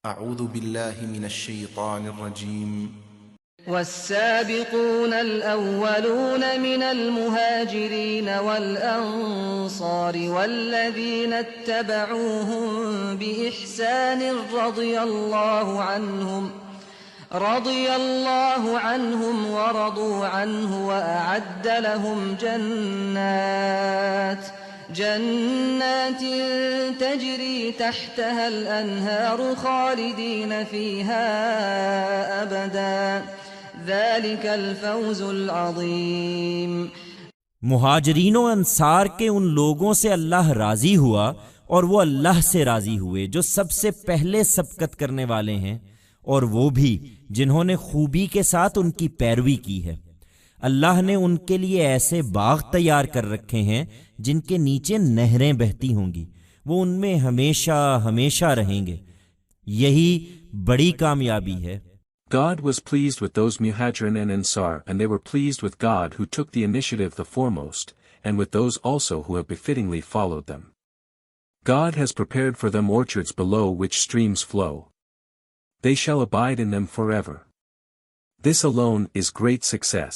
اعوذ باللہ من الشیطان الرجیم والسابقون الأولون من المهاجرين والأنصار والذين اتبعوهم بإحسان رضي الله عنهم ورضوا عنه وأعد لهم جنات تجري تحتها الأنهار خالدين فيها أبدا ذلك الفوز العظیم۔ مہاجرین و انصار کے ان لوگوں سے اللہ راضی ہوا اور وہ اللہ سے راضی ہوئے جو سب سے پہلے سبقت کرنے والے ہیں، اور وہ بھی جنہوں نے خوبی کے ساتھ ان کی پیروی کی ہے۔ اللہ نے ان کے لیے ایسے باغ تیار کر رکھے ہیں جن کے نیچے نہریں بہتی ہوں گی، وہ ان میں ہمیشہ ہمیشہ رہیں گے، یہی بڑی کامیابی ہے۔ God was pleased with those Muhajirun and Anṣār, and they were pleased with God who took the initiative the foremost, and with those also who have befittingly followed them. God has prepared for them orchards below which streams flow. They shall abide in them forever. This alone is great success.